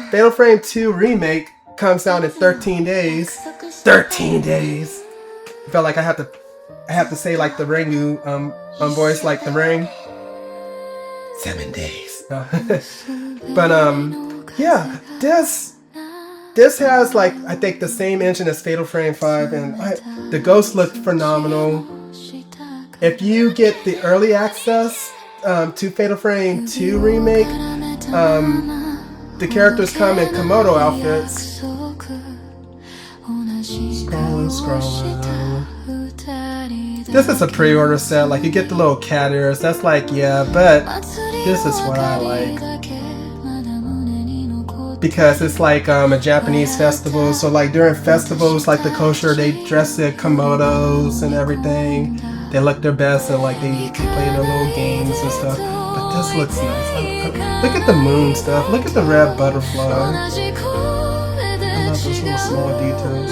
Fatal Frame 2 Remake comes out in 13 days. 13 days! I felt like I have to say like the Ringu voice, like the ring. 7 days. But yeah, this has like I think the same engine as Fatal Frame 5, and the ghosts look phenomenal. If you get the early access to Fatal Frame 2 Remake, the characters come in Komodo outfits. Scrolling. This is a pre-order set, like you get the little cat ears, that's like, yeah, but this is what I like. Because it's like a Japanese festival, so like during festivals like the kosher, they dress in Komodos and everything. They look their best and like they play their little games and stuff. But this looks nice. Look at the moon stuff. Look at the red butterfly. I love those little small details.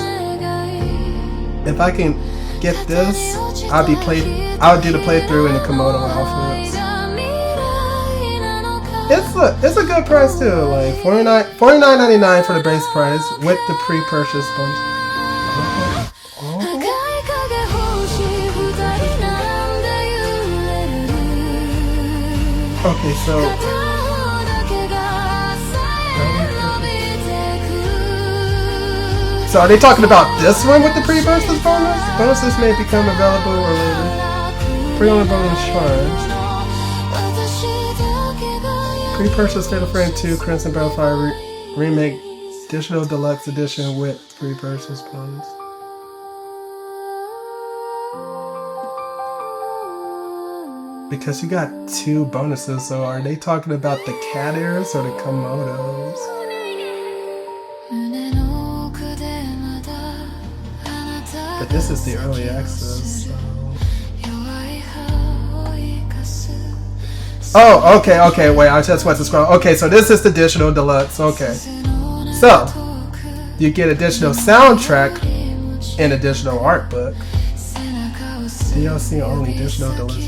If I can get this, I'll do the playthrough in the Komodo outfits. It's a good price too, like $49.99 for the base price with the pre-purchase bonus. Okay, so are they talking about this one with the pre-purchase bonus? Bonuses may become available or later. Pre-order bonus charged. Pre-purchase Fatal Frame 2 Crimson Battlefield Remake Digital Deluxe Edition with pre-purchase bonus. Because you got 2 bonuses, so are they talking about the cat ears or the Komodos? But this is the early access. So. Oh, okay, wait, I just went to scroll. Okay, so this is the digital deluxe, okay. So, you get additional soundtrack and additional art book. DLC only, digital deluxe.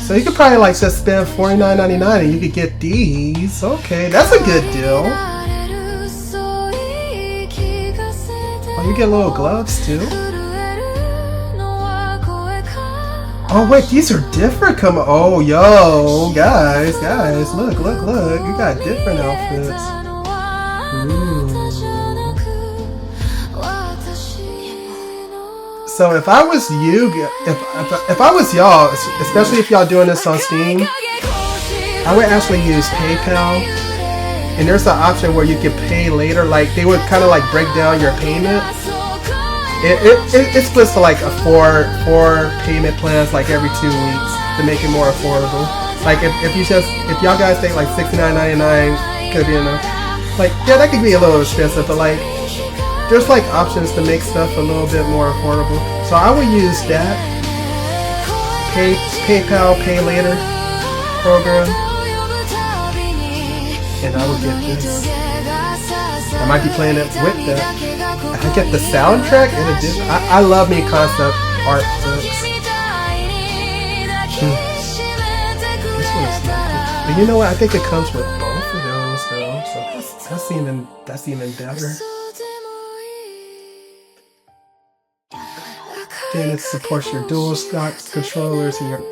So you could probably like just spend $49.99 and you could get these. Okay, that's a good deal. Oh, you get little gloves too. Oh wait, these are different. Oh yo, guys, look. You got different outfits. Ooh. So if I was you, if I was y'all, especially if y'all doing this on Steam, I would actually use PayPal. And there's an option where you can pay later. Like they would kind of like break down your payment. It splits to like a four payment plans like every 2 weeks to make it more affordable. Like if y'all guys think like $69.99 could be enough, like yeah, that could be a little expensive, but like there's like options to make stuff a little bit more affordable. So I would use that PayPal Pay Later program, and I would get this. I might be playing it with that. I get the soundtrack in addition. I love me concept art books. This one is not good. But you know what? I think it comes with both of those though. So that's even better. Then it supports your dual stock controllers and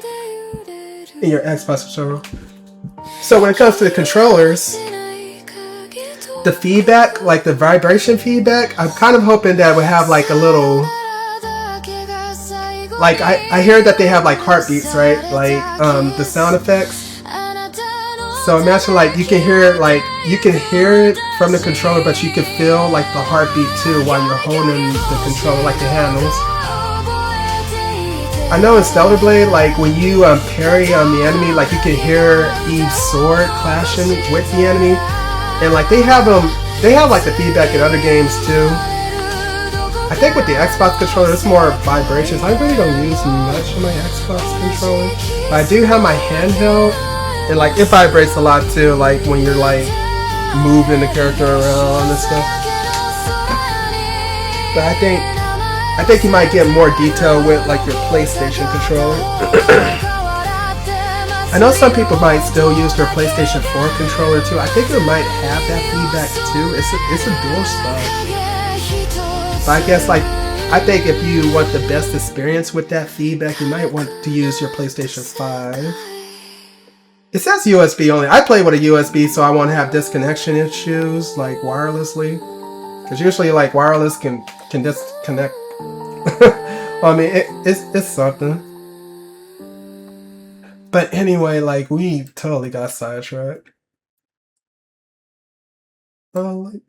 your Xbox controller. So when it comes to the controllers, the feedback, like the vibration feedback, I'm kind of hoping that we have like a little, like I hear that they have like heartbeats, right? Like the sound effects. So imagine like you can hear it from the controller, but you can feel like the heartbeat too while you're holding the controller, like the handles. I know in Stellar Blade, like when you parry the enemy, like you can hear Eve's sword clashing with the enemy. And like they have like the feedback in other games too. I think with the Xbox controller, it's more vibrations. I really don't use much of my Xbox controller, but I do have my handheld, and like it vibrates a lot too. Like when you're like moving the character around and stuff. But I think you might get more detail with like your PlayStation controller. I know some people might still use their PlayStation 4 controller too. I think it might have that feedback too. It's a dual stuff. But I guess like I think if you want the best experience with that feedback, you might want to use your PlayStation 5. It says USB only. I play with a USB so I won't have disconnection issues like wirelessly. Because usually like wireless can disconnect. I mean it's something. But anyway, like we totally got sidetracked. Like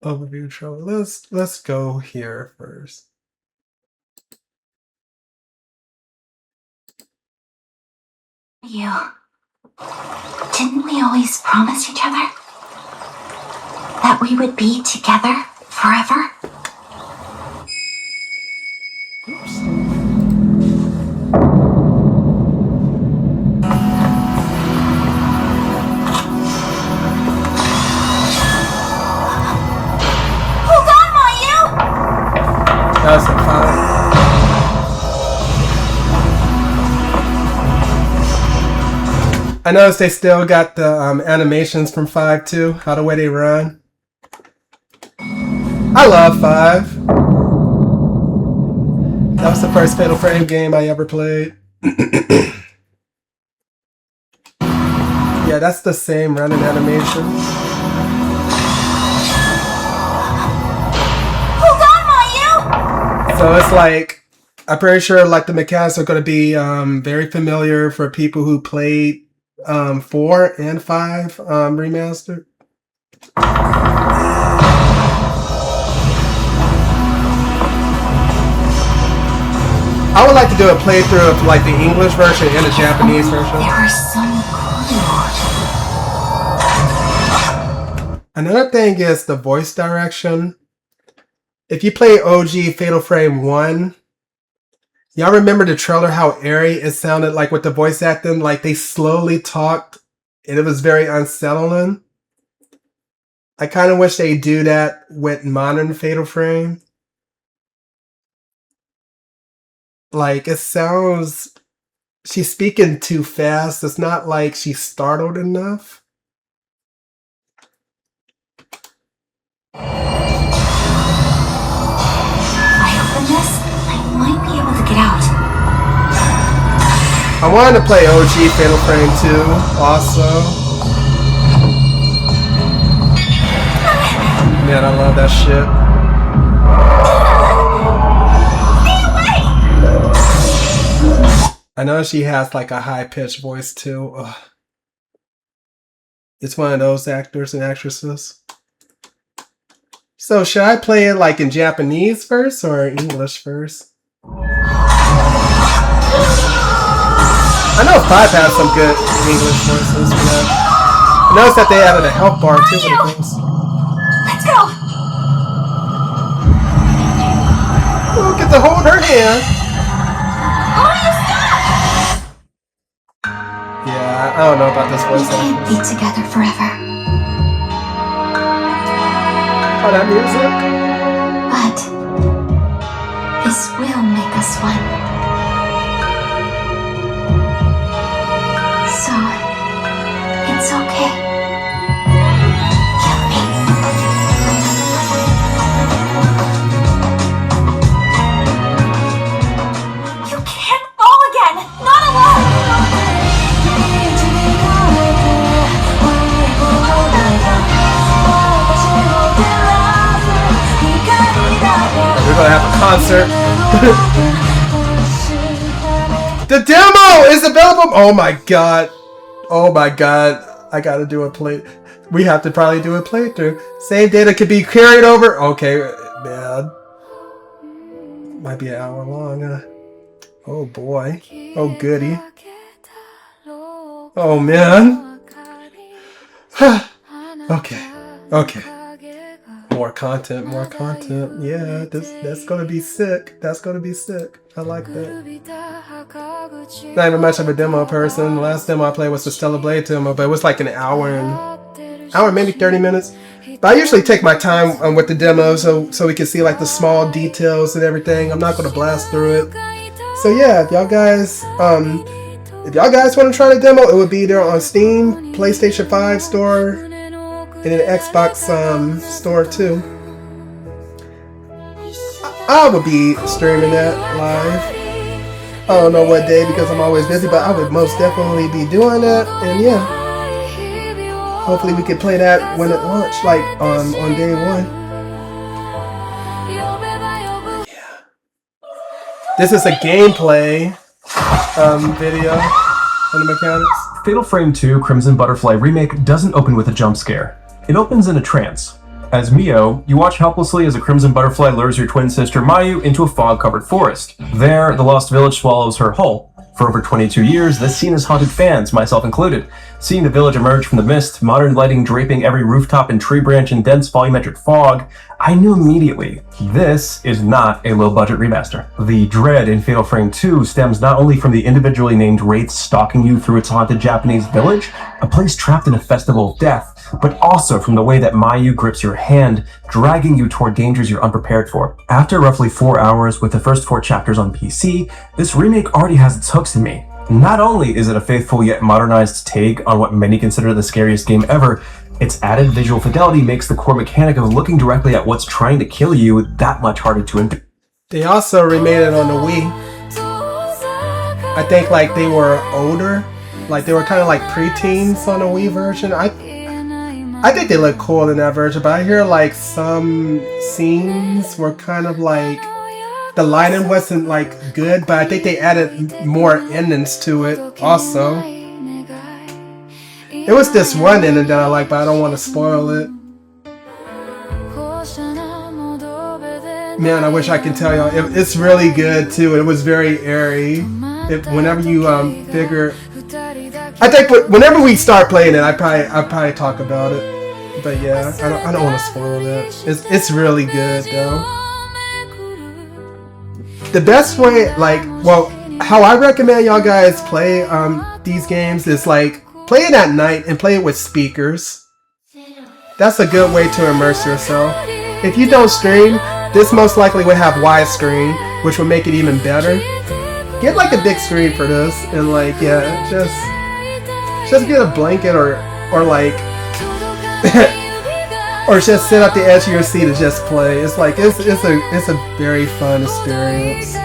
overview show. Let's go here first. You. Didn't we always promise each other that we would be together forever? Oops. That's a 5. I noticed they still got the animations from 5 too, how the way they run. I love 5. That was the first Fatal Frame game I ever played. Yeah, that's the same running animation. So it's like, I'm pretty sure like the mechanics are going to be very familiar for people who played 4 and 5 remastered. I would like to do a playthrough of like the English version and the Japanese version. There are some clues. Another thing is the voice direction. If you play OG Fatal Frame 1, y'all remember the trailer how airy it sounded like with the voice acting? Like they slowly talked and it was very unsettling. I kind of wish they do that with modern Fatal Frame. Like it sounds, she's speaking too fast. It's not like she's startled enough. I wanted to play OG Fatal Frame 2 also. Man, I love that shit. I know she has like a high-pitched voice too. Ugh. It's one of those actors and actresses. So should I play it like in Japanese first or English first? I know 5 has some good English voices for that. I noticed that they added a health bar too for the things. Let's go! Oh, get to hold her hand. Yeah, I don't know about this voice. We can't be together forever. Oh, that music? But this will make us one. So, it's okay. Kill me. You can't fall again! Not alone! We're gonna have a concert. The demo is available! Oh my god. Oh my god. I gotta do a play. We have to probably do a playthrough. Save data could be carried over. Okay, man. Might be an hour long. Oh boy. Oh goody. Oh man. Okay. Okay. More content, more content. Yeah, that's gonna be sick. That's gonna be sick. I like that. Not even much of a demo person. The last demo I played was the Stellar Blade demo, but it was like an hour, maybe 30 minutes. But I usually take my time with the demo so we can see like the small details and everything. I'm not gonna blast through it. So yeah, if y'all guys want to try the demo, it would be there on Steam, PlayStation 5 store, and then Xbox store too. I would be streaming that live. I don't know what day because I'm always busy, but I would most definitely be doing that. And yeah, hopefully we can play that when it launched, like on day one. Yeah. This is a gameplay video on the mechanics. Fatal Frame 2 Crimson Butterfly Remake doesn't open with a jump scare. It opens in a trance. As Mio, you watch helplessly as a crimson butterfly lures your twin sister Mayu into a fog-covered forest. There, the lost village swallows her whole. For over 22 years, this scene has haunted fans, myself included. Seeing the village emerge from the mist, modern lighting draping every rooftop and tree branch in dense volumetric fog, I knew immediately, this is not a low-budget remaster. The dread in Fatal Frame 2 stems not only from the individually named wraiths stalking you through its haunted Japanese village, a place trapped in a festival of death, but also from the way that Mayu grips your hand, dragging you toward dangers you're unprepared for. After roughly 4 hours with the first 4 chapters on PC, this remake already has its hooks in me. Not only is it a faithful yet modernized take on what many consider the scariest game ever, its added visual fidelity makes the core mechanic of looking directly at what's trying to kill you that much harder to endure. They also remade it on the Wii. I think like they were older, like they were kind of like preteens on the Wii version. I think they look cool in that version, but I hear like some scenes were kind of like the lighting wasn't like good, but I think they added more endings to it also. It was this one ending that I like, but I don't want to spoil it. Man, I wish I could tell y'all. It's really good too. It was very airy. Whenever you figure, I think whenever we start playing it, I'll probably talk about it. But yeah, I don't want to spoil that. It's really good though. The best way, like, well, how I recommend y'all guys play these games is like play it at night and play it with speakers. That's a good way to immerse yourself. If you don't stream, this most likely would have widescreen, which would make it even better. Get like a big screen for this, and like, yeah, just get a blanket or like or just sit at the edge of your seat and just play. It's like it's a very fun experience.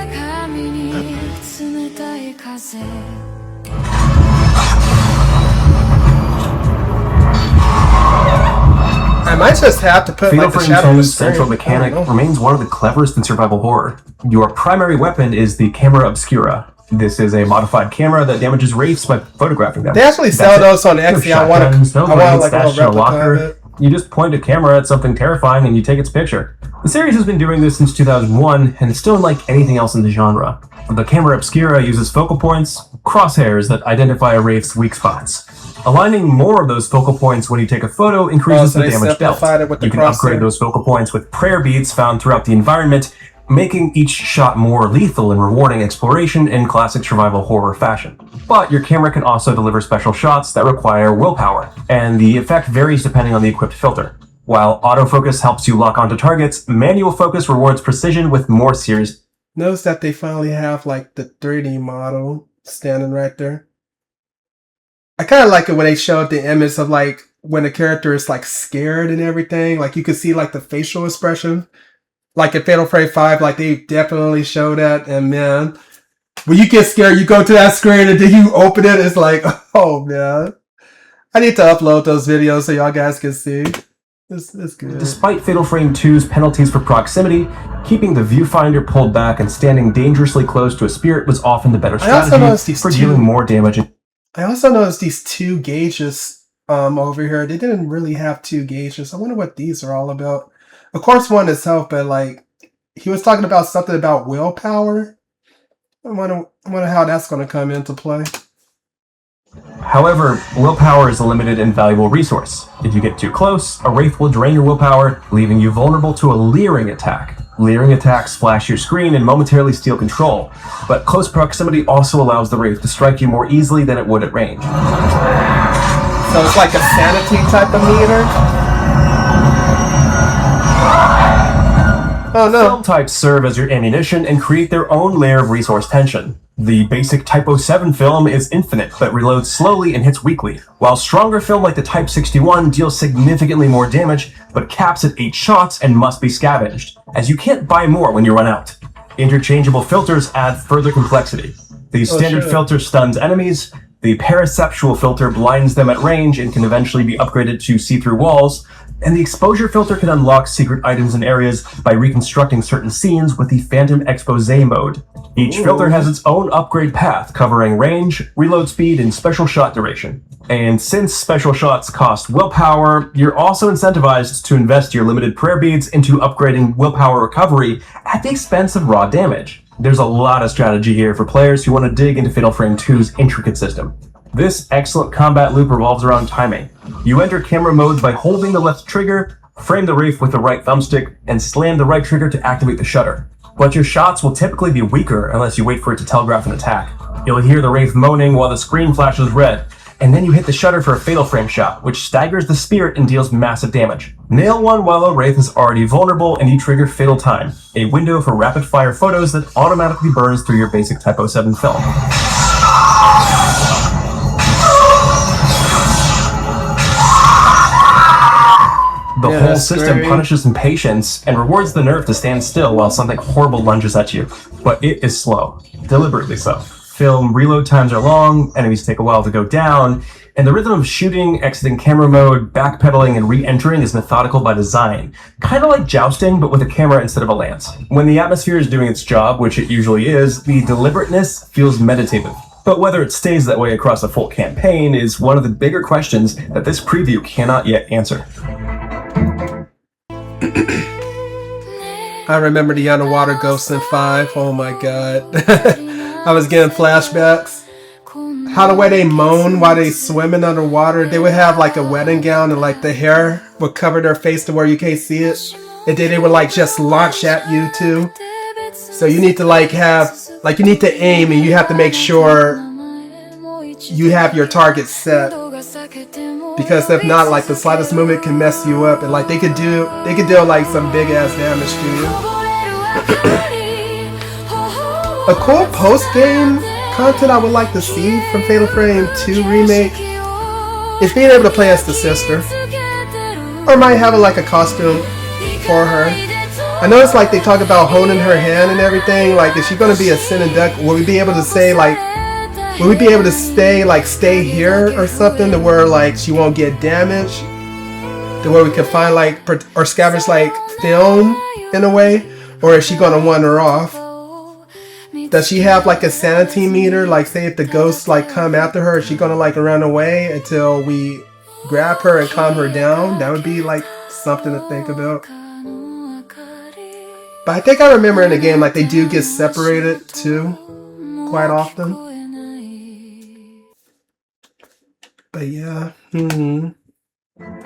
I might just have to put Fatal like the Frame shadow on the 2's central screen. mechanic remains one of the cleverest in survival horror. Your primary weapon is the Camera Obscura. This is a modified camera that damages wraiths by photographing them. They actually sell those on the Etsy. No I want shotguns, no like blades a stashed in a replica of locker. it. You just point a camera at something terrifying and you take its picture. The series has been doing this since 2001, and it's still unlike anything else in the genre. The Camera Obscura uses focal points, crosshairs that identify a wraith's weak spots. Aligning more of those focal points when you take a photo increases the damage dealt. You can upgrade those focal points with prayer beads found throughout the environment, making each shot more lethal and rewarding exploration in classic survival horror fashion. But your camera can also deliver special shots that require willpower, and the effect varies depending on the equipped filter. While autofocus helps you lock onto targets, manual focus rewards precision with more serious. Notice that they finally have like the 3D model standing right there. I kind of like it when they showed the image of like when the character is like scared and everything. Like you could see like the facial expression. Like in Fatal Frame 5, like they definitely show that. And man, when you get scared, you go to that screen and then you open it. It's like, oh man. I need to upload those videos so y'all guys can see. It's good. Despite Fatal Frame 2's penalties for proximity, keeping the viewfinder pulled back and standing dangerously close to a spirit was often the better strategy for dealing more damage. I also noticed these 2 gauges over here. They didn't really have 2 gauges. I wonder what these are all about. Of course, one is health, but like he was talking about something about willpower. I wonder how that's going to come into play. However, willpower is a limited and valuable resource. If you get too close, a wraith will drain your willpower, leaving you vulnerable to a leering attack. Leering attacks flash your screen and momentarily steal control, but close proximity also allows the wraith to strike you more easily than it would at range. So it's like a sanity type of meter? Oh no. Film types serve as your ammunition and create their own layer of resource tension. The basic Type 07 film is infinite, but reloads slowly and hits weakly, while stronger film like the Type 61 deals significantly more damage, but caps at 8 shots and must be scavenged, as you can't buy more when you run out. Interchangeable filters add further complexity. The standard filter stuns enemies, the paraceptual filter blinds them at range and can eventually be upgraded to see-through walls, and the exposure filter can unlock secret items and areas by reconstructing certain scenes with the Phantom Expose mode. Each filter has its own upgrade path, covering range, reload speed, and special shot duration. And since special shots cost willpower, you're also incentivized to invest your limited prayer beads into upgrading willpower recovery at the expense of raw damage. There's a lot of strategy here for players who want to dig into Fatal Frame 2's intricate system. This excellent combat loop revolves around timing. You enter camera modes by holding the left trigger, frame the wraith with the right thumbstick, and slam the right trigger to activate the shutter. But your shots will typically be weaker unless you wait for it to telegraph an attack. You'll hear the wraith moaning while the screen flashes red, and then you hit the shutter for a Fatal Frame shot, which staggers the spirit and deals massive damage. Nail one while a wraith is already vulnerable and you trigger Fatal Time, a window for rapid-fire photos that automatically burns through your basic Type 07 film. The whole system punishes impatience and rewards the nerve to stand still while something horrible lunges at you. But it is slow. Deliberately so. Film reload times are long, enemies take a while to go down, and the rhythm of shooting, exiting camera mode, backpedaling, and re-entering is methodical by design. Kinda like jousting, but with a camera instead of a lance. When the atmosphere is doing its job, which it usually is, the deliberateness feels meditative. But whether it stays that way across a full campaign is one of the bigger questions that this preview cannot yet answer. I remember the underwater ghosts in 5. Oh my god. I was getting flashbacks. How the way they moan while they swimming underwater. They would have like a wedding gown and like the hair would cover their face to where you can't see it. And then they would like just launch at you too. So you need to like have, like you need to aim and you have to make sure you have your target set. Because if not, like the slightest movement can mess you up, and like they could deal like some big ass damage to you. A cool post game content I would like to see from Fatal Frame 2 Remake is being able to play as the sister, or might have like a costume for her. I noticed like they talk about holding her hand and everything. Like, is she gonna be a sin and duck? Will we be able to say like? Will we be able to stay here or something to where like she won't get damaged? To where we can find like or scavenge like film in a way, or is she gonna wander off? Does she have like a sanity meter? Like, say if the ghosts like come after her, is she gonna like run away until we grab her and calm her down? That would be like something to think about. But I think I remember in the game like they do get separated too, quite often. But yeah.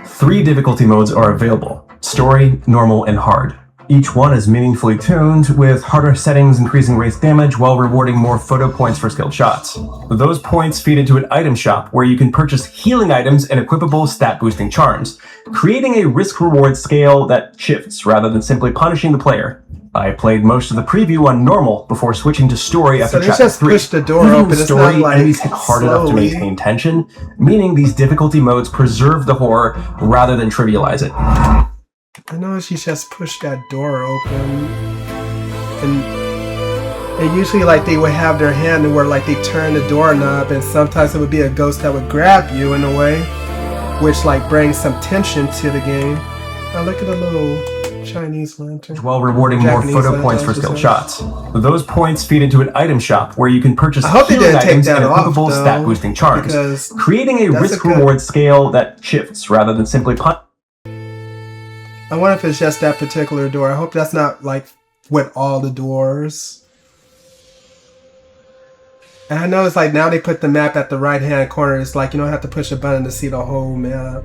3 difficulty modes are available: Story, Normal, and Hard. Each one is meaningfully tuned, with harder settings increasing wraith damage while rewarding more photo points for skilled shots. Those points feed into an item shop where you can purchase healing items and equipable stat-boosting charms, creating a risk-reward scale that shifts rather than simply punishing the player. I played most of the preview on Normal before switching to Story after Chapter 3. So they just push the door open, it's Story, not like enemies hit hard enough to maintain tension, meaning these difficulty modes preserve the horror rather than trivialize it. I know she just pushed that door open, and usually like they would have their hand where like they turn the doorknob, and sometimes it would be a ghost that would grab you in a way, which like brings some tension to the game. Now look at the little Chinese lantern. While rewarding Japanese more photo points for skilled shots. Those points feed into an item shop where you can purchase healing items and equipable stat boosting charms, creating a risk-reward scale that shifts rather than simply punch. I wonder if it's just that particular door. I hope that's not like with all the doors. And I know it's like now they put the map at the right hand corner. It's like you don't have to push a button to see the whole map.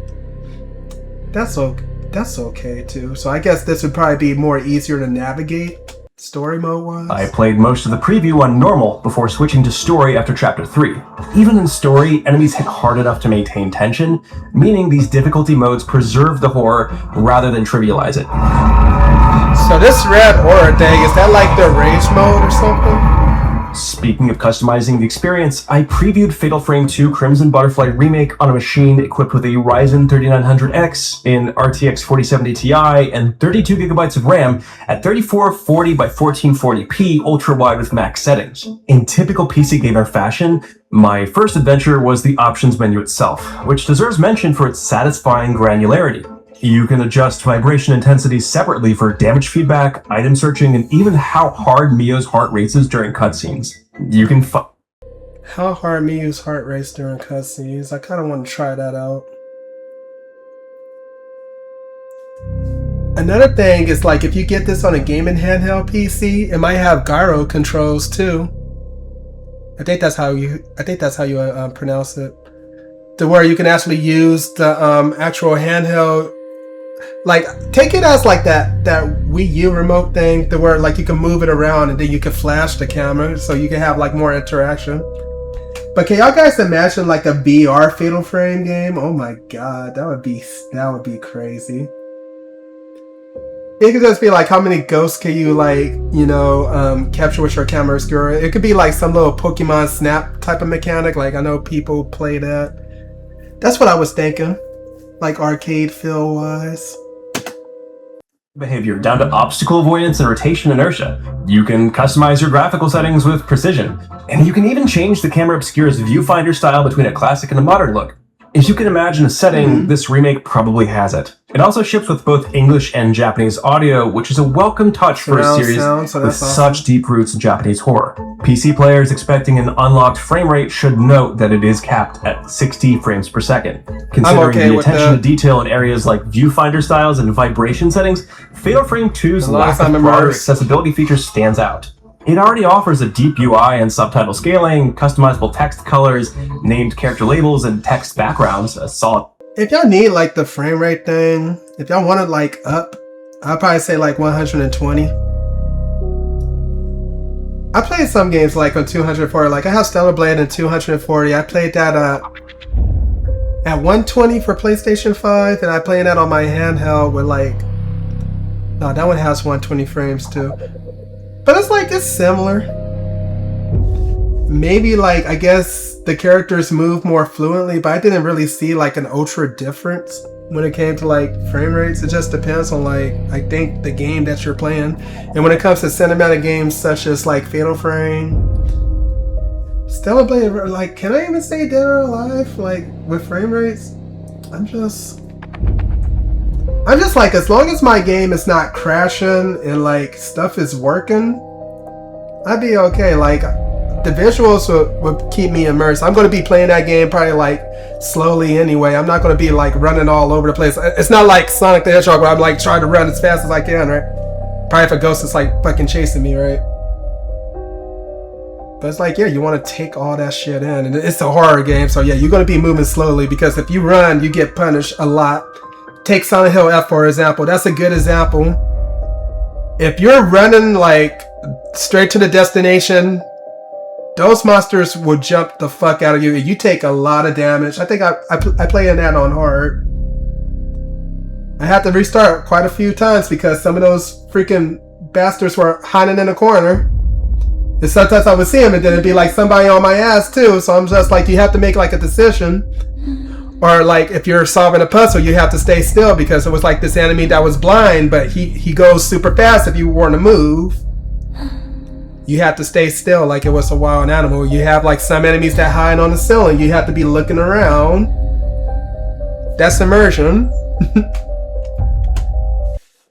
That's okay too. So I guess this would probably be more easier to navigate story mode wise. I played most of the preview on Normal before switching to Story after Chapter 3. Even in Story, enemies hit hard enough to maintain tension, meaning these difficulty modes preserve the horror rather than trivialize it. So this red aura thing, is that like the rage mode or something? Speaking of customizing the experience, I previewed Fatal Frame 2 Crimson Butterfly Remake on a machine equipped with a Ryzen 3900X in RTX 4070 Ti and 32GB of RAM at 3440 by 1440p ultra-wide with max settings. In typical PC gamer fashion, my first adventure was the options menu itself, which deserves mention for its satisfying granularity. You can adjust vibration intensity separately for damage feedback, item searching, and even how hard Mio's heart races during cutscenes. You can How hard Miyu's heart race during cutscenes? I kind of want to try that out. Another thing is like if you get this on a gaming handheld PC, it might have gyro controls too. I think that's how you pronounce it. To where you can actually use the actual handheld. Like, take it as like that Wii U remote thing, to where like you can move it around and then you can flash the camera, so you can have like more interaction. But can y'all guys imagine like a VR Fatal Frame game? Oh my god, that would be crazy. It could just be like, how many ghosts can you like, capture with your Camera Obscura? It could be like some little Pokemon Snap type of mechanic. Like, I know people play that. That's what I was thinking. Like arcade feel wise. behavior down to obstacle avoidance and rotation inertia. You can customize your graphical settings with precision, and you can even change the Camera Obscura's viewfinder style between a classic and a modern look. If you can imagine a setting, this remake probably has it. It also ships with both English and Japanese audio, which is a welcome touch for a series with such deep roots in Japanese horror. PC players expecting an unlocked frame rate should note that it is capped at 60 frames per second. Considering the attention to detail in areas like viewfinder styles and vibration settings, Fatal Frame 2's lack of broader accessibility features stands out. It already offers a deep UI and subtitle scaling, customizable text colors, named character labels, and text backgrounds, a solid. If y'all need like the frame rate thing, if y'all want it like up, I'd probably say like 120. I played some games like on 240, like I have Stellar Blade in 240. I played that at 120 for PlayStation 5, and I played that on my handheld with like, no, that one has 120 frames too. But it's like, it's similar. Maybe like, I guess the characters move more fluently, but I didn't really see like an ultra difference when it came to like frame rates. It just depends on like, I think the game that you're playing. And when it comes to cinematic games such as like Fatal Frame, Stellar Blade, like, can I even say Dead or Alive? Like with frame rates, I'm just like, as long as my game is not crashing and like stuff is working, I'd be okay. Like the visuals would keep me immersed. I'm going to be playing that game probably like slowly anyway. I'm not going to be like running all over the place. It's not like Sonic the Hedgehog where I'm like trying to run as fast as I can, right? Probably if a ghost is like fucking chasing me, right? But it's like, yeah, you want to take all that shit in, and it's a horror game, so yeah, you're going to be moving slowly, because if you run, you get punished a lot. Take Silent Hill F for example. That's a good example. If you're running like straight to the destination, those monsters will jump the fuck out of you, and you take a lot of damage. I think I played that on hard. I had to restart quite a few times because some of those freaking bastards were hiding in the corner. And sometimes I would see them, and then it'd be like somebody on my ass too. So I'm just like, you have to make like a decision. Or like if you're solving a puzzle, you have to stay still, because it was like this enemy that was blind, but he goes super fast if you want to move. You have to stay still like it was a wild animal. You have like some enemies that hide on the ceiling. You have to be looking around. That's immersion.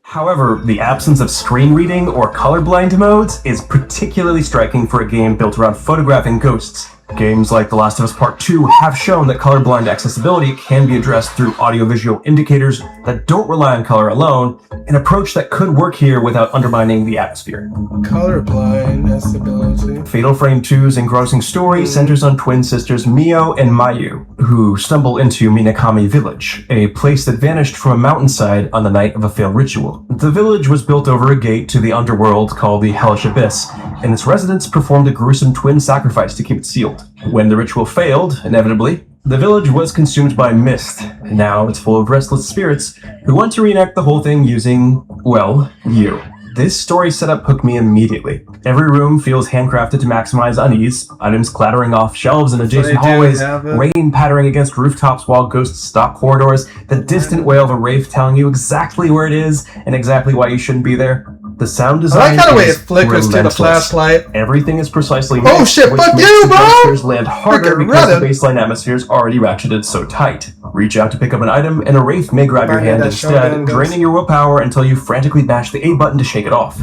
However, the absence of screen reading or colorblind modes is particularly striking for a game built around photographing ghosts. Games like The Last of Us Part 2 have shown that colorblind accessibility can be addressed through audiovisual indicators that don't rely on color alone, an approach that could work here without undermining the atmosphere. Colorblind accessibility. Fatal Frame 2's engrossing story centers on twin sisters Mio and Mayu, who stumble into Minakami Village, a place that vanished from a mountainside on the night of a failed ritual. The village was built over a gate to the underworld called the Hellish Abyss, and its residents performed a gruesome twin sacrifice to keep it sealed. When the ritual failed, inevitably, the village was consumed by mist, and now it's full of restless spirits who want to reenact the whole thing using, well, you. This story setup hooked me immediately. Every room feels handcrafted to maximize unease, items clattering off shelves in adjacent hallways, rain pattering against rooftops while ghosts stalk corridors, the distant wail of a wraith telling you exactly where it is and exactly why you shouldn't be there. The sound design I like how the way it is flickers to the relentless. flashlight. Everything is precisely Oh mixed, shit, which fuck makes you, the bro! jump scares land harder Freaking because the running. baseline atmosphere is already ratcheted so tight. Reach out to pick up an item, and a wraith may grab your Remind me hand that instead, shotgun goes. draining your willpower until you frantically bash the A button to shake it off.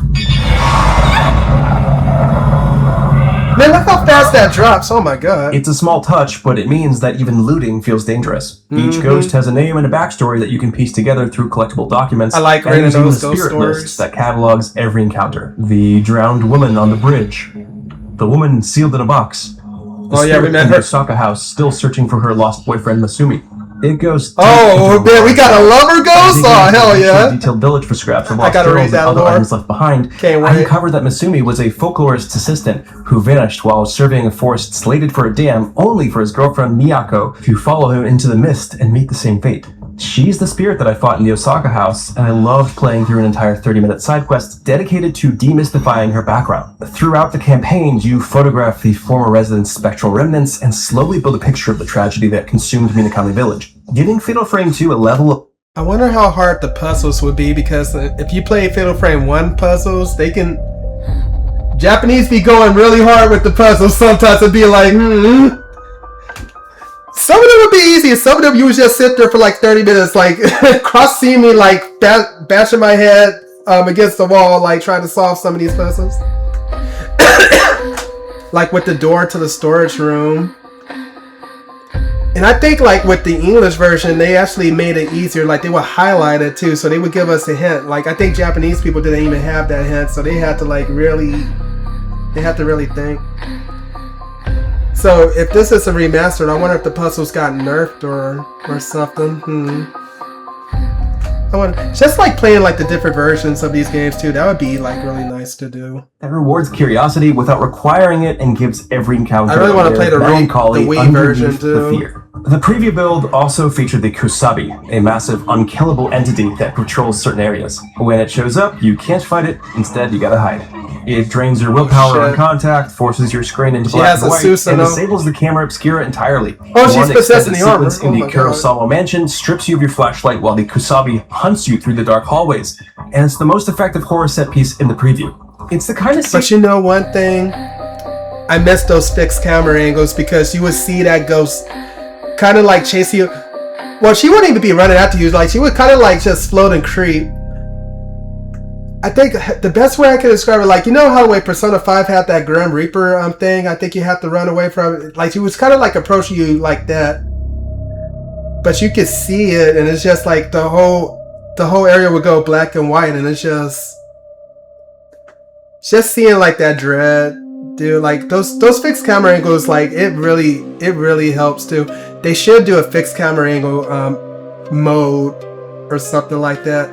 Man, look how fast that drops. Oh my god. It's a small touch, but it means that even looting feels dangerous. Each ghost has a name and a backstory that you can piece together through collectible documents. I like and reading using those the ghost spirit stories. list that catalogs every encounter. The drowned woman on the bridge. The woman sealed in a box. The Oh, yeah, spirit remember? in the Osaka house still searching for her lost boyfriend Masumi. It goes. Oh, man, we got a lover ghost? Oh, hell yeah. Detailed village for scraps of I lost gotta read girls and that other lore. items left behind. Can't I wait. uncovered that Masumi was a folklorist's assistant who vanished while surveying a forest slated for a dam, only for his girlfriend Miyako to follow him into the mist and meet the same fate. She's the spirit that I fought in the Osaka house, and I loved playing through an entire 30-minute side quest dedicated to demystifying her background. Throughout the campaign, you photograph the former residents' spectral remnants and slowly build a picture of the tragedy that consumed Minakami Village, giving Fatal Frame 2 a level of... I wonder how hard the puzzles would be, because if you play Fatal Frame 1 puzzles, they can... Japanese be going really hard with the puzzles sometimes. It'd be like, Some of them would be easy, and some of them you would just sit there for like 30 minutes, like, cross-seeing me, like, bashing my head against the wall, like, trying to solve some of these puzzles. Like with the door to the storage room. And I think, like, with the English version, they actually made it easier. Like, they would highlight it, too, so they would give us a hint. Like, I think Japanese people didn't even have that hint, so they had to, like, really... They had to really think. So, if this is a remastered, I wonder if the puzzles got nerfed or something. I wonder, just like playing, like, the different versions of these games, too. That would be, like, really nice to do. that rewards curiosity without requiring it and gives every encounter I really want to play the melancholy Wii version, underneath too. the fear. The preview build also featured the Kusabi, a massive, unkillable entity that patrols certain areas. When it shows up, you can't fight it, instead you gotta hide. It drains your willpower on shit. contact, forces your screen into She black has and a white, Susanoo. and disables the Camera Obscura entirely. Oh, she's One possessing extended the armor. sequence in Oh the my God. Kurosawa mansion strips you of your flashlight while the Kusabi hunts you through the dark hallways, and it's the most effective horror set piece in the preview. It's the kind of But you know one thing? I miss those fixed camera angles, because you would see that ghost kind of like chase you. Well, she wouldn't even be running after you. Like, she would kind of like just float and creep. I think the best way I can describe it, like, you know how the way Persona 5 had that Grim Reaper thing? I think you have to run away from it. Like, she was kind of like approaching you like that. But you could see it, and it's just like the whole area would go black and white, and it's just seeing like that dread, dude. Like those fixed camera angles, like it really helps too. They should do a fixed camera angle mode or something like that.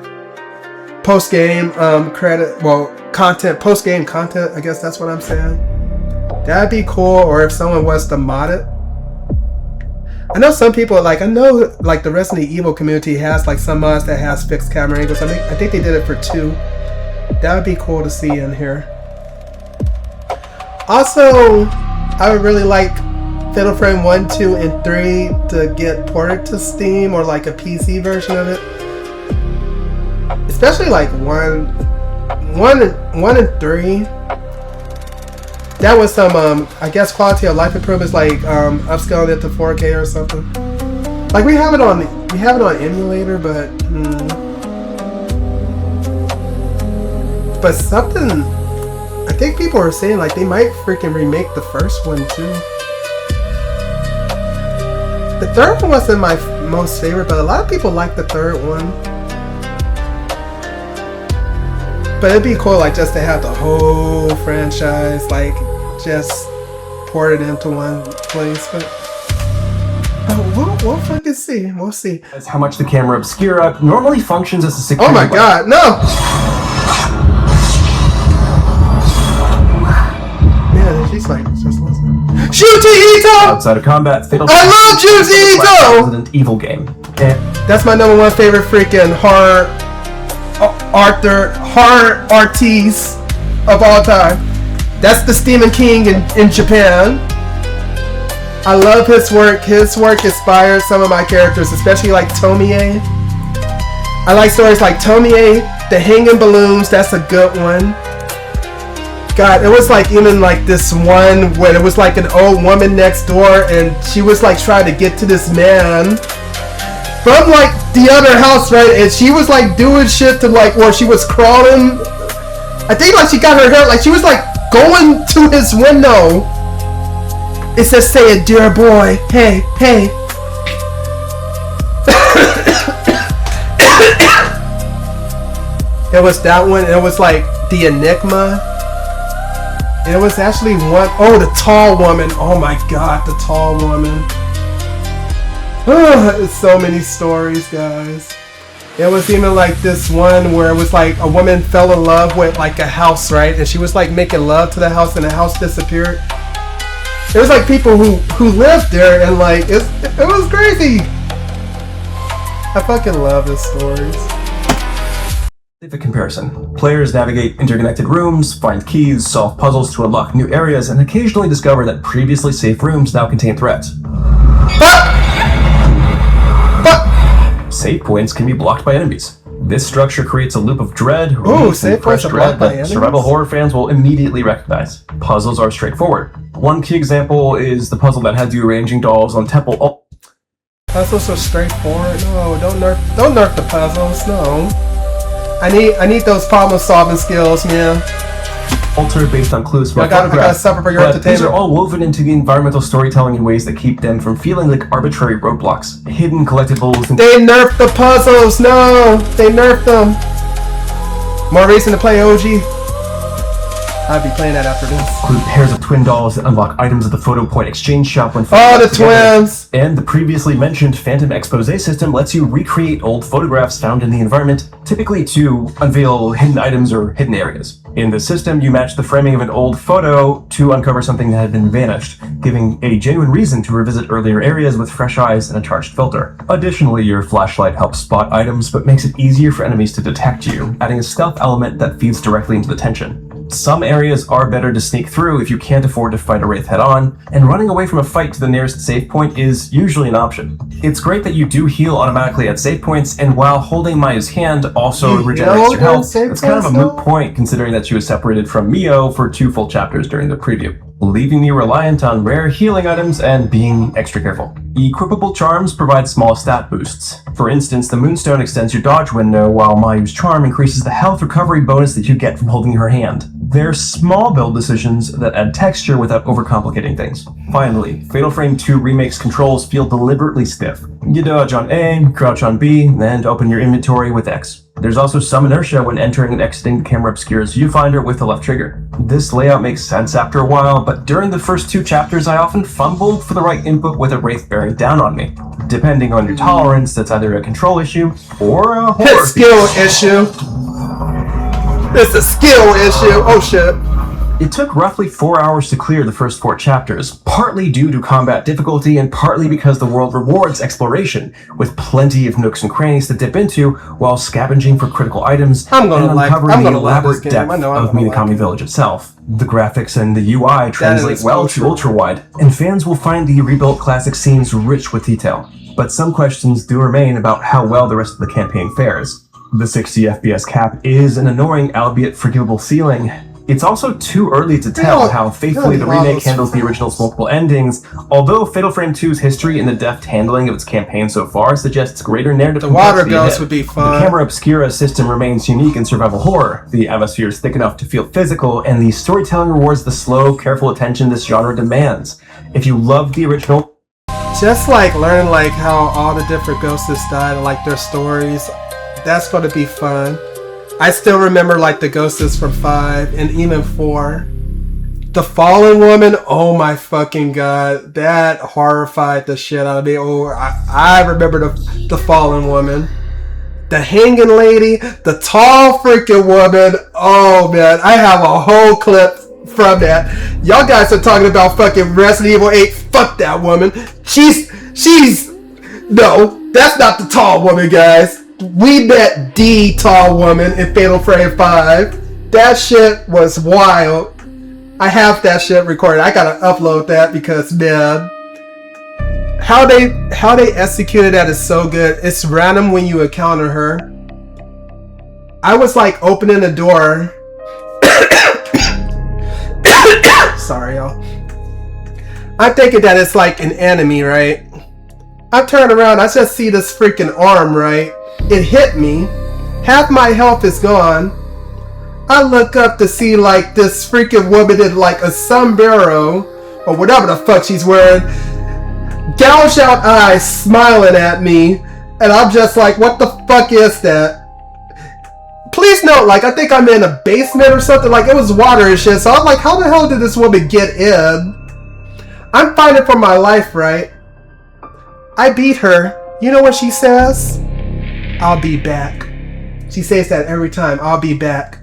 Post game credit, well, content, post game content. I guess that's what I'm saying. That'd be cool. Or if someone was to mod it. I know some people, like, I know like the Resident Evil community has like some mods that has fixed camera angles. I think they did it for 2. That would be cool to see in here. Also, I would really like Fatal Frame 1, 2, and 3 to get ported to Steam, or like a PC version of it. Especially like 1 and 3. That was some I guess quality of life improvements, like upscaling it to 4K or something. Like we have it on emulator, but something, I think people are saying like they might freaking remake the first one too. The third one wasn't my most favorite, but a lot of people like the third one. But it'd be cool, like, just to have the whole franchise, like, just ported into one place. But we'll fucking see. We'll see. That's how much the Camera Obscura normally functions as a security Oh my weapon. god, no! Man, she's like, just listening. Junji Ito! Outside of combat, Fatal I love Junji Ito! Resident Evil game. And That's my #1 favorite freaking horror horror artiste of all time. That's the Stephen King in Japan. I love his work. His work inspired some of my characters, especially like Tomie. I like stories like Tomie, The Hanging Balloons. That's a good one. God, it was like even like this one where it was like an old woman next door and she was like trying to get to this man from like the other house, right? And she was like doing shit to like where she was crawling. I think like she got her hair, like she was like going to his window. It says saying, "Dear boy, hey, hey." It was that one. It was like The Enigma. It was actually one, oh, The Tall Woman. Oh my god, The Tall Woman. Oh, so many stories, guys. It was even like this one where it was like a woman fell in love with like a house, right? And she was like making love to the house and the house disappeared. It was like people who lived there and like, it was crazy. I fucking love his stories. The comparison. Players navigate interconnected rooms, find keys, solve puzzles to unlock new areas, and occasionally discover that previously safe rooms now contain threats. Save points can be blocked by enemies. This structure creates a loop of dread, save points are blocked by enemies? survival horror fans will immediately recognize. Puzzles are straightforward. One key example is the puzzle that has you arranging dolls on temple. Puzzles are straightforward. No, don't nerf the puzzles. No. I need those problem solving skills, man. Altar based on clues from I gotta suffer for your entertainment. These are all woven into the environmental storytelling in ways that keep them from feeling like arbitrary roadblocks. Hidden collectibles and they nerfed the puzzles. No, they nerfed them. More reason to play OG. I'll be playing that after this. Include pairs of twin dolls that unlock items at the photo point exchange shop when oh, the together. Twins! And the previously mentioned Phantom Expose system lets you recreate old photographs found in the environment, typically to unveil hidden items or hidden areas. In the system, you match the framing of an old photo to uncover something that had been vanished, giving a genuine reason to revisit earlier areas with fresh eyes and a charged filter. Additionally, your flashlight helps spot items but makes it easier for enemies to detect you, adding a stealth element that feeds directly into the tension. Some areas are better to sneak through if you can't afford to fight a wraith head-on, and running away from a fight to the nearest save point is usually an option. It's great that you do heal automatically at save points, and while holding Maya's hand also regenerates your health, it's kind of a moot point considering that she was separated from Mio for 2 full chapters during the preview, leaving you reliant on rare healing items and being extra careful. Equipable charms provide small stat boosts. For instance, the Moonstone extends your dodge window, while Mayu's charm increases the health recovery bonus that you get from holding her hand. They're small build decisions that add texture without overcomplicating things. Finally, Fatal Frame 2 Remake's controls feel deliberately stiff. You dodge on A, crouch on B, and open your inventory with X. There's also some inertia when entering and exiting Camera Obscura's viewfinder with the left trigger. This layout makes sense after a while, but during the first 2 chapters I often fumbled for the right input with a wraith bearing down on me. Depending on your tolerance, that's either a control issue or a horror skill issue. It's a skill issue. Oh shit. It took roughly 4 hours to clear the first 4 chapters, partly due to combat difficulty and partly because the world rewards exploration, with plenty of nooks and crannies to dip into while scavenging for critical items and uncovering the elaborate depth of Minakami Village itself. The graphics and the UI translate well to ultra-wide, and fans will find the rebuilt classic scenes rich with detail. But some questions do remain about how well the rest of the campaign fares. The 60 FPS cap is an annoying, albeit forgivable ceiling. It's also too early to tell how faithfully the remake handles the original's multiple endings, although Fatal Frame 2's history and the deft handling of its campaign so far suggests greater narrative complexity. The water ghost would be fun. The Camera Obscura system remains unique in survival horror. The atmosphere is thick enough to feel physical, and the storytelling rewards the slow, careful attention this genre demands. If you love the original... Just like learning like how all the different ghosts died and like their stories, that's going to be fun. I still remember like the ghosts from 5 and even 4. The Fallen Woman, oh my fucking god, that horrified the shit out of me. Oh, I remember the Fallen Woman. The Hanging Lady, the Tall freaking Woman. Oh man, I have a whole clip from that. Y'all guys are talking about fucking Resident Evil 8. Fuck that woman. She's No, that's not the tall woman, guys. We met the tall woman in Fatal Frame 5. That shit was wild. I have that shit recorded. I gotta upload that because, man, how they executed that is so good. It's random when you encounter her. I was like opening the door. Sorry, y'all. I'm thinking that it's like an enemy, right? I turn around, I just see this freaking arm, right? It hit me. Half my health is gone. I look up to see like this freaking woman in like a sombrero or whatever the fuck she's wearing, gouge out eyes, smiling at me, and I'm just like, what the fuck is that? Please note, like, I think I'm in a basement or something. Like, it was water and shit. So I'm like, how the hell did this woman get in? I'm fighting for my life, right? I beat her. You know what she says? I'll be back. She says that every time. I'll be back.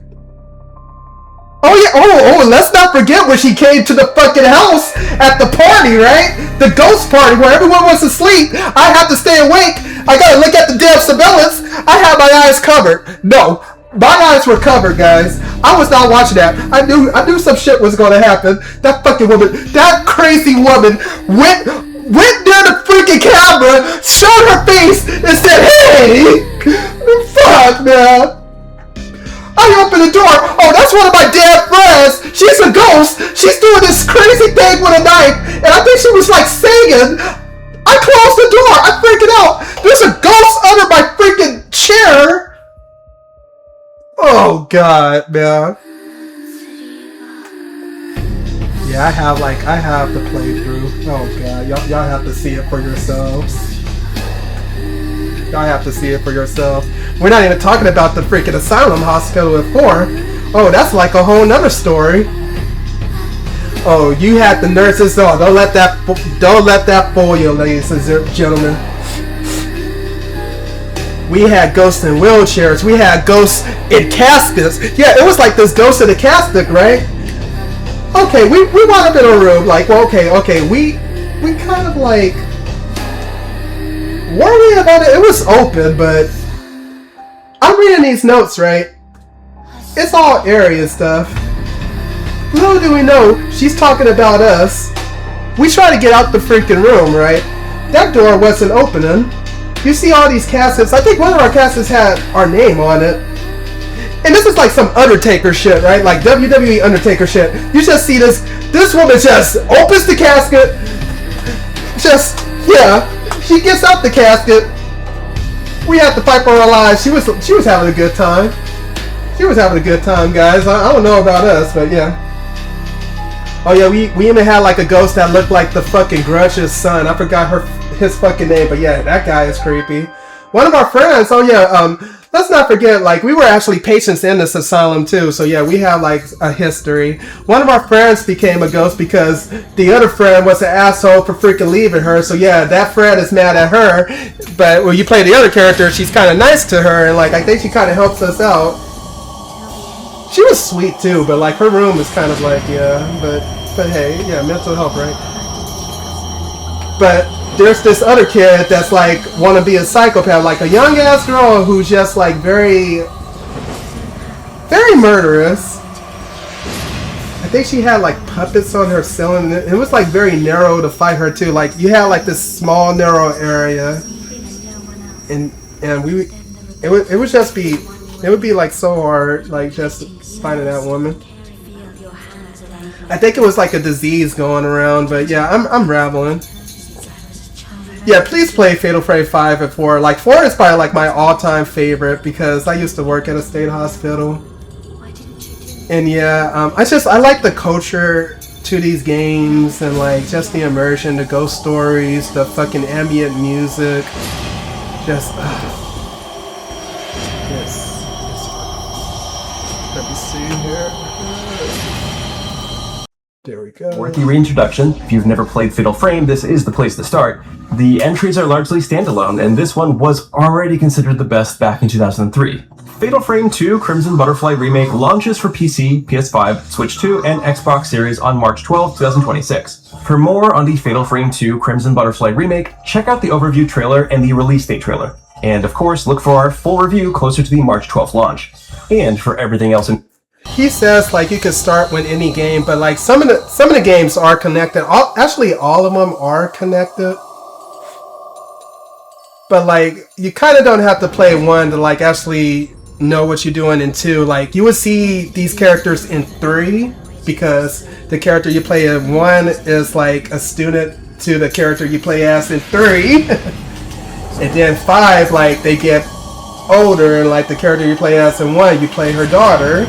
Oh yeah, oh, let's not forget when she came to the fucking house at the party, right? The ghost party where everyone was asleep. I have to stay awake. I gotta look at the damn surveillance. I had my eyes covered. No, my eyes were covered, guys. I was not watching that. I knew some shit was gonna happen. That fucking woman, that crazy woman went near the freaking camera, showed her face, and said, "Hey, fuck, man." I open the door. Oh, that's one of my damn friends. She's a ghost. She's doing this crazy thing with a knife, and I think she was like singing. I closed the door. I'm freaking out. There's a ghost under my freaking chair. Oh God, man. Yeah, I have the playthrough. Oh God, y'all have to see it for yourselves. Y'all have to see it for yourself. We're not even talking about the freaking asylum hospital at 4. Oh, that's like a whole nother story. Oh, you had the nurses. Oh, don't let that fool you, ladies and gentlemen. We had ghosts in wheelchairs. We had ghosts in caskets. Yeah, it was like this ghost in a casket, right? Okay, we wound up in a room. Like, well, okay, we kind of like. Worrying about it, it was open, but I'm reading these notes, right? It's all area stuff. Little do we know, she's talking about us. We try to get out the freaking room, right? That door wasn't opening. You see all these caskets. I think one of our caskets had our name on it. And this is like some Undertaker shit, right? Like WWE Undertaker shit. You just see this woman just opens the casket. Just, yeah. She gets out the casket. We have to fight for our lives. She was having a good time. She was having a good time, guys. I don't know about us, but yeah. Oh yeah, we even had like a ghost that looked like the fucking Grudge's son. I forgot his fucking name, but yeah, that guy is creepy. One of our friends. Oh yeah, let's not forget, like, we were actually patients in this asylum too, so yeah, we have like a history. One of our friends became a ghost because the other friend was an asshole for freaking leaving her, so yeah, that friend is mad at her, but when you play the other character, she's kind of nice to her, and like, I think she kind of helps us out. She was sweet too, but like, her room is kind of like, yeah, but hey, yeah, mental health, right? But there's this other kid that's like want to be a psychopath, like a young ass girl who's just like very murderous. I think she had like puppets on her ceiling. It was like very narrow to fight her too. Like you had like this small narrow area, and it would be like so hard, like just finding that woman. I think it was like a disease going around, but yeah, I'm rambling. Yeah, please play Fatal Frame 5 and 4. Like, 4 is probably like my all-time favorite because I used to work at a state hospital. And yeah, I like the culture to these games and like just the immersion, the ghost stories, the fucking ambient music. Just, yes. Let me see here. There we go. Worthy reintroduction. If you've never played Fatal Frame, this is the place to start. The entries are largely standalone, and this one was already considered the best back in 2003. Fatal Frame 2 Crimson Butterfly Remake launches for PC, PS5, Switch 2, and Xbox Series on March 12, 2026. For more on the Fatal Frame 2 Crimson Butterfly Remake, check out the overview trailer and the release date trailer. And of course, look for our full review closer to the March 12th launch. And for everything else in... He says like you can start with any game, but like some of the games are connected. Actually, all of them are connected. But like you kind of don't have to play one to like actually know what you're doing in 2. Like you would see these characters in 3 because the character you play in 1 is like a student to the character you play as in 3. And then 5, like they get older, and like the character you play as in 1, you play her daughter.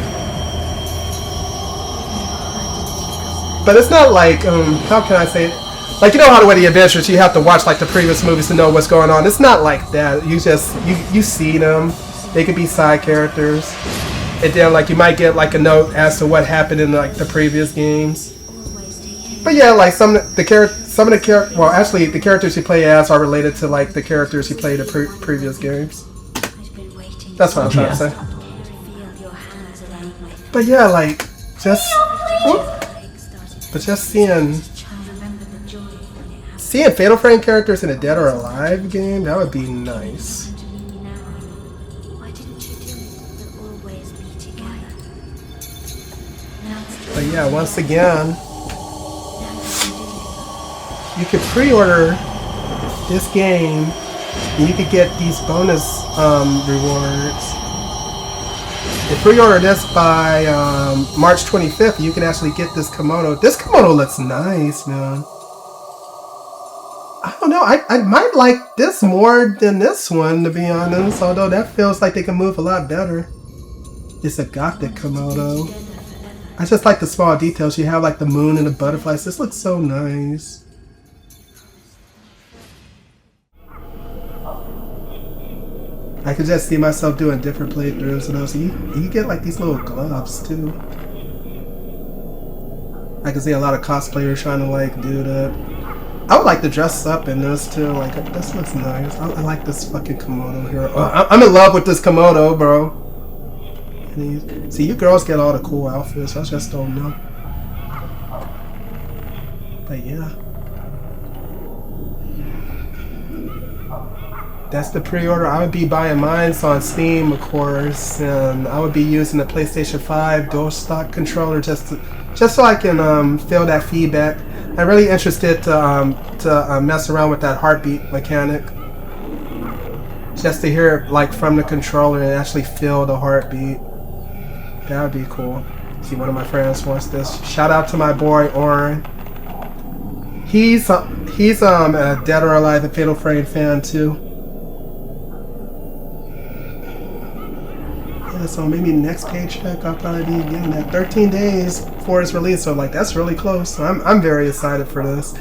But it's not like, how can I say it? Like, you know how the way the Adventures, you have to watch like the previous movies to know what's going on. It's not like that. You just, you see them. They could be side characters. And then like you might get like a note as to what happened in like the previous games. But yeah, like some of the characters, well actually the characters you play as are related to like the characters you played in previous games. That's what I'm trying to say. But yeah, like, just... But just seeing Fatal Frame characters in a Dead or Alive game, that would be nice. But yeah, once again, you can pre-order this game and you could get these bonus rewards. If you pre-order this by March 25th, you can actually get this kimono. This kimono looks nice, man. I don't know. I might like this more than this one, to be honest. Although that feels like they can move a lot better. It's a gothic kimono. I just like the small details. You have like the moon and the butterflies. This looks so nice. I could just see myself doing different playthroughs, and also you get like these little gloves too. I can see a lot of cosplayers trying to like do that. I would like to dress up in this too. Like this looks nice. I like this fucking kimono here. I'm in love with this kimono, bro. See, you girls get all the cool outfits. I just don't know. But yeah. That's the pre-order. I would be buying mine on Steam, of course, and I would be using the PlayStation 5 DualShock controller just so I can feel that feedback. I'm really interested to mess around with that heartbeat mechanic, just to hear it like from the controller and actually feel the heartbeat. That would be cool. See, one of my friends wants this. Shout out to my boy Oren. He's a Dead or Alive and Fatal Frame fan too. So maybe next paycheck I'll probably be getting that 13 days before it's released. So like that's really close. So I'm very excited for this.